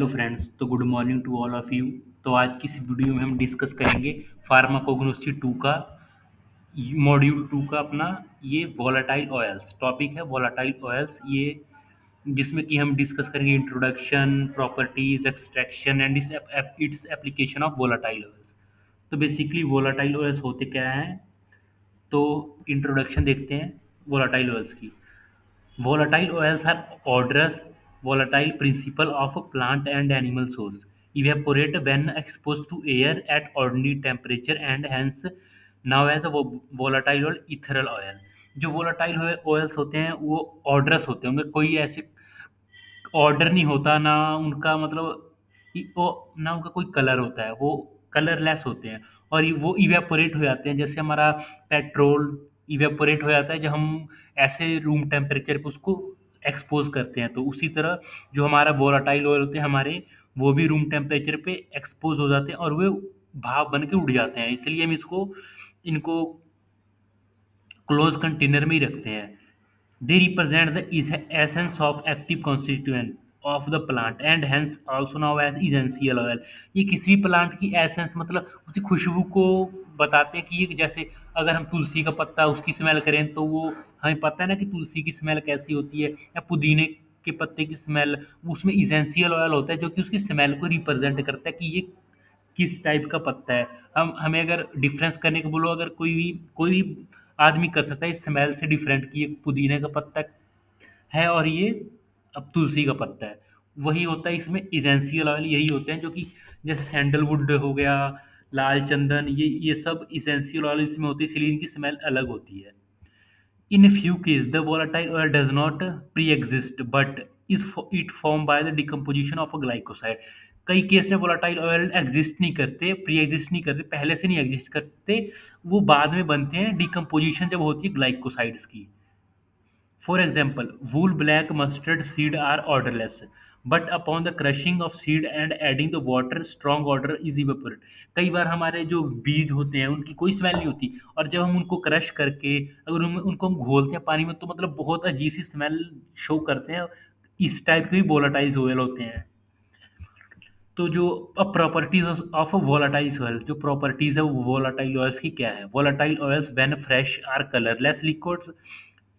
Hello friends. तो good morning to all of you. तो आज की इस वीडियो में हम डिस्कस करेंगे फार्माकोग्नोसी 2 का मॉड्यूल 2 का अपना ये वोलाटाइल ऑयल्स टॉपिक है। वोलाटाइल ऑयल्स ये जिसमें कि हम डिस्कस करेंगे introduction, properties, extraction and its application of volatile oils. तो बेसिकली वोलाटाइल ऑयल्स होते क्या हैं, तो इंट्रोडक्शन देखते हैं वोलाटाइल ऑयल्स की। Volatile oils are odorous, volatile principle of a plant and animal source. Evaporate when exposed to air at ordinary temperature and hence now as a volatile or ethereal oil. जो volatile oils होते हैं वो odorous होते हैं, उनमें कोई ऐसे order नहीं होता ना, उनका मतलब वो ना उनका कोई कलर होता है, वो कलरलेस होते हैं और वो इवेपोरेट हो जाते हैं। जैसे हमारा पेट्रोल इवेपोरेट हो जाता है जब हम ऐसे रूम टेम्परेचर पे उसको एक्सपोज करते हैं, तो उसी तरह जो हमारा वोलाटाइल ऑयल होते हैं हमारे, वो भी रूम टेम्परेचर पे एक्सपोज हो जाते हैं और वे भाप बन के उड़ जाते हैं। इसलिए हम इनको क्लोज कंटेनर में ही रखते हैं। They represent the essence of active constituent of the plant and hence also now as essential oil. ये किसी भी प्लांट की एसेंस मतलब उसकी खुशबू को बताते हैं कि ये जैसे अगर हम तुलसी का पत्ता उसकी स्मेल करें तो वो हमें पता है ना कि तुलसी की स्मेल कैसी होती है, या पुदीने के पत्ते की स्मेल, उसमें इसेंशियल ऑयल होता है जो कि उसकी स्मेल को रिप्रेजेंट करता है कि ये किस टाइप का पत्ता है। हम हमें अगर डिफरेंस करने को बोलो, अगर कोई भी आदमी कर सकता है इस स्मेल से डिफरेंट कि ये पुदीने का पत्ता है और ये अब तुलसी का पत्ता है। वही होता है इसमें इसेंशियल ऑयल, यही होते हैं जो कि जैसे सैंडलवुड हो गया, लाल चंदन, ये सब इसेंशियल ऑयल इसमें होती है, इसलिए इनकी स्मेल अलग होती है। In a few cases, the volatile oil does not pre-exist, but it formed by the decomposition of a glycoside. कई केस में वोलाटाइल ऑयल एग्जिस्ट नहीं करते, प्री एग्जिस्ट नहीं करते, पहले से नहीं एग्जिस्ट करते, वो बाद में बनते हैं डिकम्पोजिशन जब होती है ग्लाइकोसाइड्स की। For example, wool black mustard seed are odorless, but upon the crushing of seed and adding the water, strong odor is evaporate. कई बार हमारे जो बीज होते हैं उनकी कोई स्मेल नहीं होती, और जब हम उनको क्रश करके अगर उनको हम घोलते हैं पानी में तो मतलब बहुत अजीब सी स्मेल शो करते हैं। इस टाइप के भी वोलाटाइल ऑयल होते हैं। तो जो अब प्रॉपर्टीज ऑफ वोलाटाइल ऑयल, जो प्रॉपर्टीज है वो वोलाटाइल ऑयल्स की क्या है। Volatile oils when fresh are colourless liquids.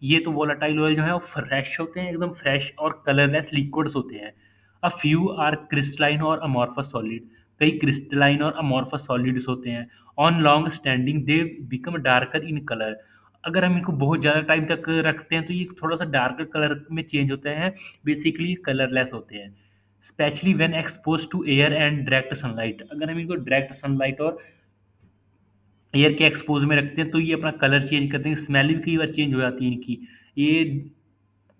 ये तो वोलाटाइल ऑयल जो है वो फ्रेश होते हैं, एकदम फ्रेश और कलरलेस लिक्विड्स होते हैं। अ फ्यू आर क्रिस्टलाइन और अमॉर्फस सॉलिड। कई क्रिस्टलाइन और अमॉर्फस सॉलिड्स होते हैं। On long standing they become darker in colour. अगर हम इनको बहुत ज़्यादा टाइम तक रखते हैं तो ये थोड़ा सा डार्कर कलर में चेंज होते हैं। बेसिकली कलरलेस होते हैं। Specially when expose to air and direct sunlight. अगर हम इनको डायरेक्ट सनलाइट और एयर के एक्सपोज में रखते हैं तो ये अपना कलर चेंज करते हैं, स्मेल भी कई बार चेंज हो जाती है इनकी। ये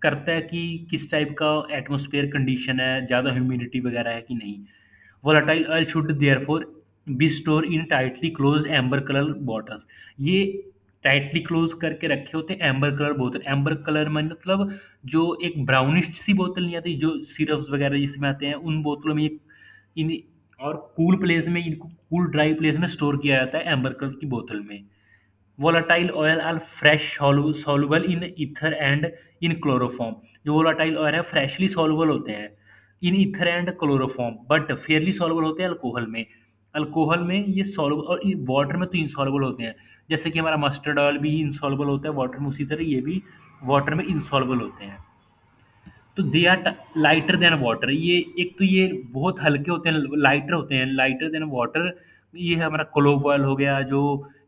करता है कि किस टाइप का एटमॉस्फेयर कंडीशन है, ज़्यादा ह्यूमिडिटी वगैरह है कि नहीं। Volatile oil should therefore B store in tightly close amber colour bottles. ये टाइटली क्लोज करके रखे होते हैं एम्बर कलर बोतल। एम्बर कलर मतलब जो एक ब्राउनिश सी बोतल नहीं आती जो सिरप्स वगैरह जिसमें आते हैं, उन बोतलों में इन और कूल प्लेस में इनको कूल ड्राई प्लेस में स्टोर किया जाता है एम्बर कलर की बोतल में। Volatile oil are fresh soluble in ether and in chloroform. जो वोलाटाइल ऑयल है फ्रेशली सॉल्युबल होते हैं in ether and chloroform, but fairly soluble होते हैं अल्कोहल में। अल्कोहल में ये सॉल्युबल और वाटर में तो इनसॉल्युबल होते हैं। जैसे कि हमारा मस्टर्ड ऑयल भी इनसॉल्युबल होता है वाटर में, उसी तरह ये भी वाटर में इनसॉल्युबल होते हैं। तो they are lighter than water. ये एक तो ये बहुत हल्के होते हैं, लाइटर होते हैं, लाइटर देन वाटर। ये हमारा क्लोव ऑयल हो गया जो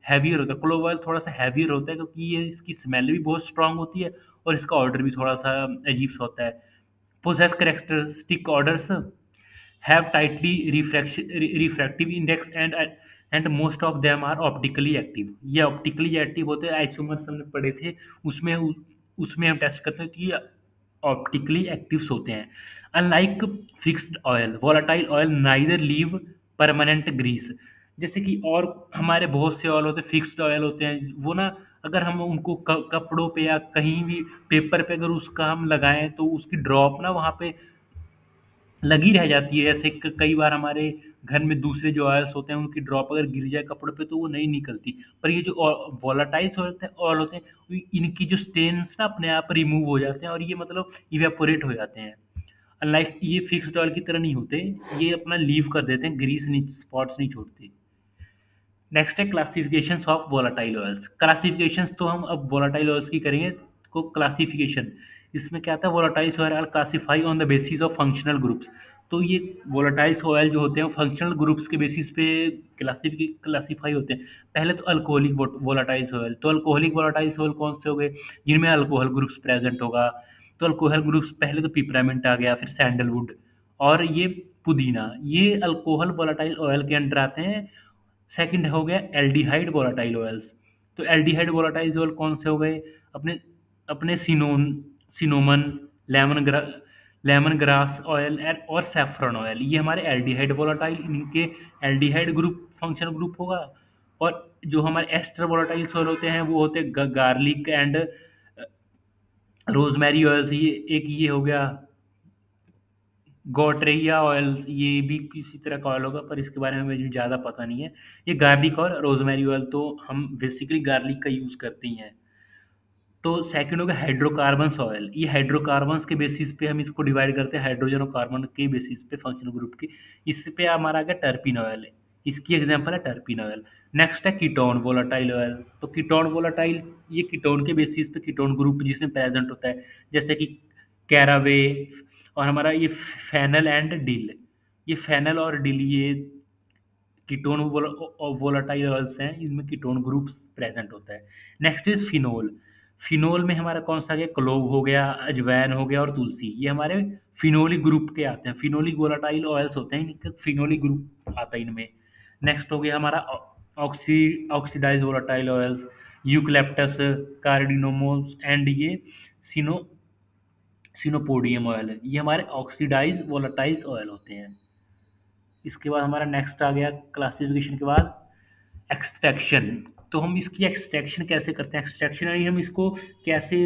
हैवियर होता है। क्लोव ऑयल थोड़ा सा हैवियर होता है क्योंकि ये इसकी स्मेल भी बहुत स्ट्रांग होती है और इसका ऑर्डर भी थोड़ा सा अजीब सा होता है। Possess characteristic odours have tightly refractive index and most of them are optically active. ये ऑप्टिकली एक्टिव होते हैं। आइसोमर्स हमने पढ़े थे, उसमें उसमें हम टेस्ट करते हैं कि ऑप्टिकली एक्टिव्स होते हैं। Unlike fixed oil, volatile oil neither leave permanent grease. जैसे कि और हमारे बहुत से ऑयल होते हैं, फिक्स्ड ऑयल होते हैं, वो ना अगर हम उनको कपड़ों पे या कहीं भी पेपर पे अगर उसका हम लगाएं तो उसकी ड्रॉप ना वहाँ पे लगी रह जाती है। ऐसे कई बार हमारे घर में दूसरे जो ऑयल्स होते हैं उनकी ड्रॉप अगर गिर जाए कपड़े पे तो वो नहीं निकलती। पर ये जो वोलाटाइल्स ऑयल होते हैं इनकी जो स्टेन्स ना अपने आप रिमूव हो जाते हैं और ये मतलब इवेपोरेट हो जाते हैं। अनलाइक ये फिक्स्ड ऑयल की तरह नहीं होते, ये अपना लीव कर देते हैं, ग्रीस नहीं, स्पॉट्स नहीं छोड़ते। नेक्स्ट है classification of volatile oils. Classifications तो हम अब वोलाटाइल ऑयल्स की करेंगे। को क्लासिफिकेशन, इसमें क्या आता है, volatiles oil are classify on the basis of functional groups. तो ये वोलाटाइल्स ऑयल जो होते हैं फंक्शनल ग्रुप्स के बेसिस पे क्लासिफाई होते हैं। पहले तो अल्कोहलिक वोलाटाइल्स ऑयल, तो अल्कोहलिक वोलाटाइल्स ऑयल कौन से हो गए, जिनमें अल्कोहल ग्रुप्स प्रेजेंट होगा। तो अल्कोहल ग्रुप्स पहले तो पिपरामिंट आ गया, फिर सैंडलवुड और ये पुदीना, ये अल्कोहल वोलाटाइल ऑयल के अंडर आते हैं। सेकंड हो गया एल्डिहाइड वोलाटाइल ऑयल्स। तो एल्डिहाइड वोलाटाइल ऑयल कौन से हो गए, अपने अपने सिनोमन, लेमन ग्रा लेमन ग्रास ऑयल और सेफ्रॉन ऑयल, ये हमारे एल्डिहाइड वोलाटाइल, इनके एल्डिहाइड ग्रुप फंक्शनल ग्रुप होगा। और जो हमारे एस्टर वोलाटाइल ऑयल होते हैं वो होते हैं गार्लिक एंड रोजमेरी ऑयल्स। ये एक ये हो गया गौटरेया ऑयल, ये भी किसी तरह का ऑयल होगा पर इसके बारे में मुझे ज़्यादा पता नहीं है। ये गार्लिक और रोजमेरी ऑयल तो हम बेसिकली गार्लिक का यूज़ करते ही हैं। तो सेकंड हो गया हाइड्रोकार्बन्स ऑयल। ये हाइड्रोकार्बन्स के बेसिस पे हम इसको डिवाइड करते हैं, हाइड्रोजन और कार्बन के बेसिस पे फंक्शनल ग्रुप की। इस पे हमारा आ गया टर्पिन ऑयल, इसकी एग्जांपल है टर्पिन ऑयल। नेक्स्ट है कीटोन वोलाटाइल ऑयल। तो कीटोन वोलाटाइल, ये कीटोन के बेसिस पे कीटोन ग्रुप जिसमें प्रेजेंट होता है, जैसे कि कैरावे और हमारा ये फेनल एंड डिल। ये फेनल और डिल ये कीटोन वोलाटाइल ऑयल्स हैं, इनमें कीटोन ग्रुप्स प्रेजेंट होता है। Next is phenol. फिनोल में हमारा कौन सा आ गया, क्लोव हो गया, अजवाइन हो गया और तुलसी, ये हमारे फिनोलिक ग्रुप के आते हैं। फिनोलिक वोलाटाइल ऑयल्स होते हैं, इनका फिनोलिक ग्रुप आता है इनमें। नेक्स्ट हो गया हमारा oxidize volatile oils, eucalyptus, cardamoms and ये सिनो सिनोपोडियम ऑयल है, ये हमारे ऑक्सीडाइज वोलाटाइल्स ऑयल होते हैं। इसके बाद हमारा नेक्स्ट आ गया क्लासिफिकेशन के बाद एक्सट्रैक्शन। तो हम इसकी एक्सट्रैक्शन कैसे करते हैं, एक्सट्रैक्शन यानी हम इसको कैसे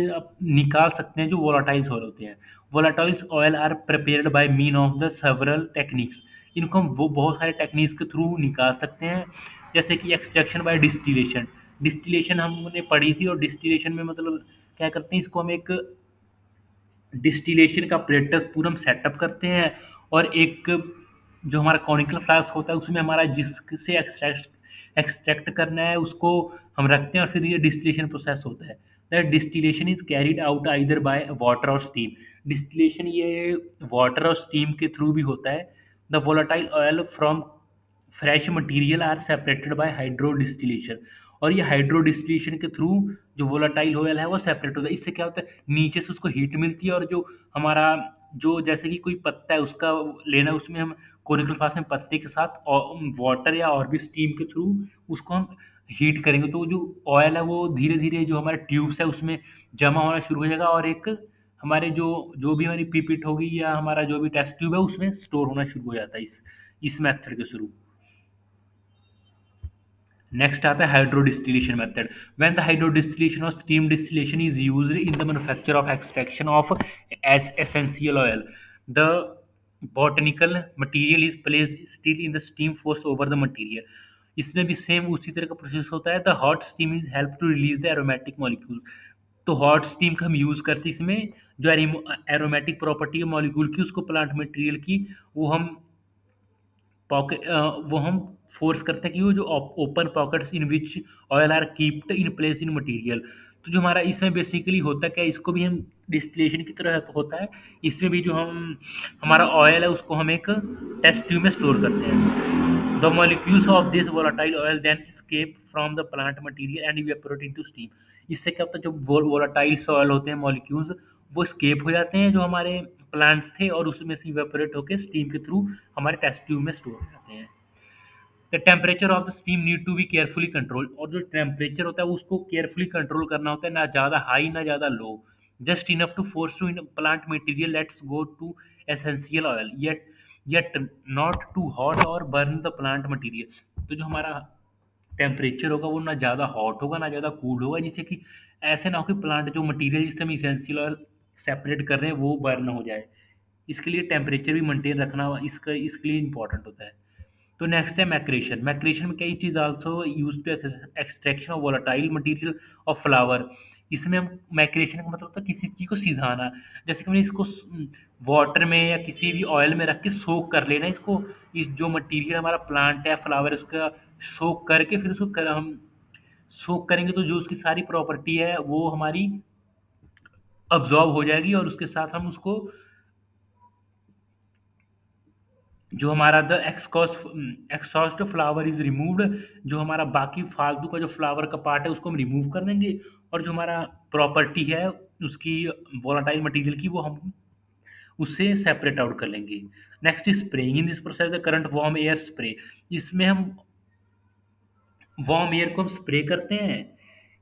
निकाल सकते हैं जो वोलाटाइल्स ऑयल होते हैं। Volatiles oil are prepared by mean of the several techniques. इनको हम वो बहुत सारे टेक्निक्स के थ्रू निकाल सकते हैं, जैसे कि एक्सट्रैक्शन बाय डिस्टिलेशन। डिस्टिलेशन हमने पढ़ी थी, और डिस्टिलेशन में मतलब क्या करते हैं, इसको हम एक डिस्टिलेशन का apparatus पूरा हम सेटअप करते हैं, और एक जो हमारा कॉनिकल फ्लास्क होता है उसमें हमारा जिससे एक्सट्रैक्ट करना है उसको हम रखते हैं, और फिर ये डिस्टिलेशन प्रोसेस होता है। That distillation is carried out either by water और स्टीम। डिस्टिलेशन ये वाटर और स्टीम के थ्रू भी होता है। The volatile oil from fresh material are separated by hydro distillation. और ये हाइड्रो डिस्टिलेशन के थ्रू जो वोलाटाइल ऑयल है वो सेपरेट होता है। इससे क्या होता है, नीचे से उसको हीट मिलती है, और जो हमारा जो जैसे कि कोई पत्ता है उसका लेना, उसमें हम कोनिकल फ्लास्क में पत्ते के साथ वाटर या और भी स्टीम के थ्रू उसको हम हीट करेंगे, तो जो ऑयल है वो धीरे धीरे जो हमारे ट्यूब्स है उसमें जमा होना शुरू हो जाएगा, और एक हमारे जो जो भी हमारी पीपिट होगी या हमारा जो भी टेस्ट ट्यूब है उसमें स्टोर होना शुरू हो जाता है इस मेथड के थ्रू। नेक्स्ट आता है hydro distillation method. When the hydro distillation और steam distillation is used in the manufacture of extraction of es essential oil, the botanical material is placed still in the steam force over the material. इसमें भी same उसी तरह का process होता है। The hot steam is help to release the aromatic molecule. तो hot steam का हम यूज़ करते हैं इसमें, जो एरोमेटिक प्रॉपर्टी है मॉलिक्यूल की, उसको प्लांट मटेरियल की, वो हम पॉकेट वो हम फोर्स करते हैं कि वो जो open pockets in which oil are keeped in place in material. तो जो हमारा इसमें बेसिकली होता क्या है, इसको भी हम डिस्टिलेशन की तरह होता है। इसमें भी जो हम हमारा ऑयल है उसको हम एक टेस्ट ट्यूब में स्टोर करते हैं। The molecules of this volatile oil then escape from the plant material and evaporate into steam. इससे क्या होता है, जो वोलाटाइल ऑयल होते हैं मॉलिक्यूल्स वो स्केप हो जाते हैं जो हमारे प्लांट्स थे, और उसमें से इवेपोरेट होकर स्टीम के थ्रू हमारे टेस्ट ट्यूब में स्टोर हो जाते हैं। The temperature of the steam need to be carefully control. और जो टेम्परेचर होता है उसको केयरफुली कंट्रोल करना होता है, ना ज़्यादा हाई ना ज़्यादा low, just enough to force टू इन plant material let's go to essential oil, yet not too hot और बर्न द प्लांट मटेरियल। तो जो हमारा टेम्परेचर होगा वो ना ज़्यादा हॉट होगा ना ज़्यादा कूल होगा, जिससे कि ऐसे ना हो कि प्लांट जो मटेरियल जिससे हम इसेंशियल ऑयल सेपरेट कर रहे हैं वो बर्न हो जाए। इसके लिए टेम्परेचर भी मेंटेन रखना इसके लिए इंपॉर्टेंट होता है। तो नेक्स्ट है मैक्रेशन। मैक्रेशन में क्या चीज़ also use to extraction of volatile material of flower. इसमें हम मैक्रेशन का मतलब था किसी चीज़ को सिझाना। जैसे कि हमने इसको वाटर में या किसी भी ऑयल में रख के सोक कर लेना इसको, इस जो मटेरियल हमारा प्लांट है फ्लावर उसका सोक करके फिर उसको हम सोक करेंगे तो जो उसकी सारी प्रॉपर्टी है वो हमारी अब्जॉर्ब हो जाएगी, और उसके साथ हम उसको जो हमारा the exhaust flower is removed, जो हमारा बाकी फालतू का जो फ्लावर का पार्ट है उसको हम रिमूव कर देंगे, और जो हमारा प्रॉपर्टी है उसकी वोलाटाइल मटेरियल की वो हम उससे सेपरेट आउट कर लेंगे। Next is spraying in this process the current warm air spray. इसमें हम वार्म एयर को हम स्प्रे करते हैं।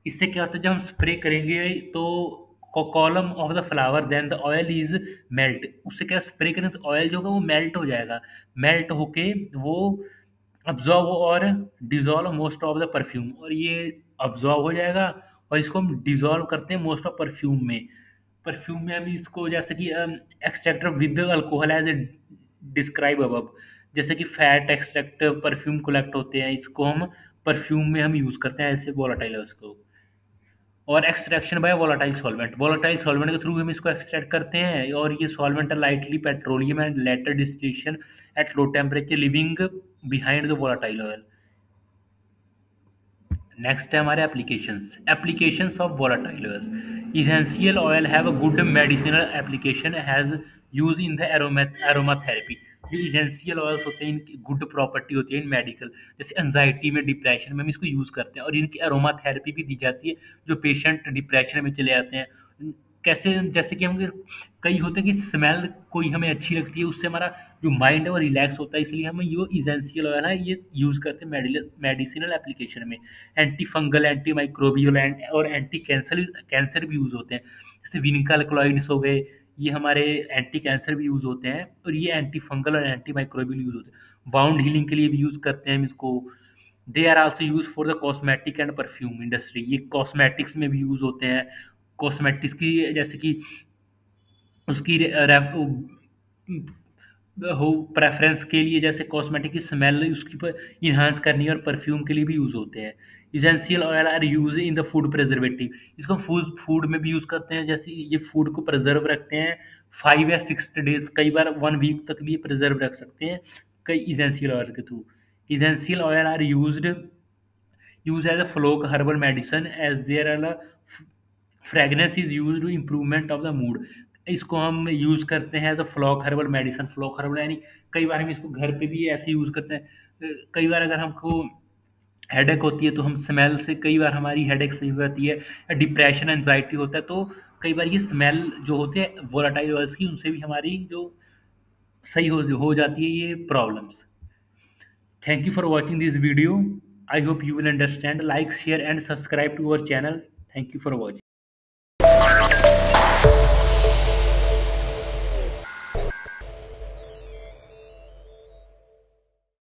इससे क्या होता है जब हम स्प्रे करेंगे तो column of the flower then the oil is melt. उससे क्या स्प्रे करें तो ऑयल जो होगा वो मेल्ट हो जाएगा, मेल्ट होके वो अब्जॉर्ब और dissolve most of the perfume, और ये अब्जॉर्ब हो जाएगा और इसको हम डिजॉल्व करते हैं मोस्ट ऑफ परफ्यूम में। परफ्यूम में हम इसको जैसे कि extractor with alcohol as a describe above, जैसे कि फैट एक्सट्रैक्ट परफ्यूम कलेक्ट होते हैं, इसको हम परफ्यूम में हम यूज़ करते हैं ऐसे वोलाटाइल है उसको। और एक्सट्रैक्शन बाय वोलाटाइल सॉल्वेंट के थ्रू हम इसको एक्सट्रैक्ट करते हैं, और ये सॉल्वेंट है lightly petroleum and later distillation at low temperature living behind the volatile oil. Next है हमारे applications of volatile oils. Essential oil have a good medicinal application has use in the aroma therapy. जो essential oils होते हैं इनकी good property होती है इन medical, जैसे anxiety में डिप्रेशन में हम इसको यूज़ करते हैं, और इनकी एरोमा थेरेपी भी दी जाती है जो पेशेंट डिप्रेशन में चले जाते हैं। कैसे, जैसे कि हम कई होते हैं कि स्मेल कोई हमें अच्छी लगती है उससे हमारा जो माइंड है वो रिलैक्स होता है, इसलिए हम ये इसेंशियल ऑयल है ये यूज़ करते हैं मेडिसिनल एप्लीकेशन में। एंटी फंगल, एंटी माइक्रोबियल और एंटी कैंसर कैंसर भी यूज़ होते हैं। जैसे विनिकल क्लॉइड्स हो गए, ये हमारे एंटी कैंसर भी यूज़ होते हैं, और ये एंटी फंगल और एंटी माइक्रोबियल यूज़ होते हैं। वाउंड हीलिंग के लिए भी यूज़ करते हैं हम इसको। They are also use for the cosmetic and perfume industry. ये कॉस्मेटिक्स में भी यूज़ होते हैं। कॉस्मेटिक्स की जैसे कि उसकी हो प्रेफरेंस के लिए, जैसे कॉस्मेटिक की स्मेल उसकी पर इन्हांस करनी है, और परफ्यूम के लिए भी यूज़ होते हैं। Essential oil are use in the food preservative. इसको फूड में भी यूज़ करते हैं, जैसे ये फूड को प्रिजर्व रखते हैं 5 या 6 डेज, कई बार 1 वीक तक भी प्रिजर्व रख सकते हैं कई इसेंशियल ऑयल के थ्रू। Essential oil are use as a folk herbal medicine as there are fragrance is use to improvement of the mood. इसको हम यूज़ करते हैं as a folk herbal medicine. Folk herbal यानी कई बार हम इसको घर पे भी ऐसे यूज़ करते हैं। कई बार अगर हमको हेडेक होती है तो हम स्मेल से कई बार हमारी हेडेक सही हो जाती है, या डिप्रेशन एंजाइटी होता है तो कई बार ये स्मेल जो होते हैं वोलाटाइल ऑयल्स की उनसे भी हमारी जो सही हो जाती है ये problems. Thank you for watching this video. I hope you will understand. Like, share and subscribe to our channel. Thank you for watching.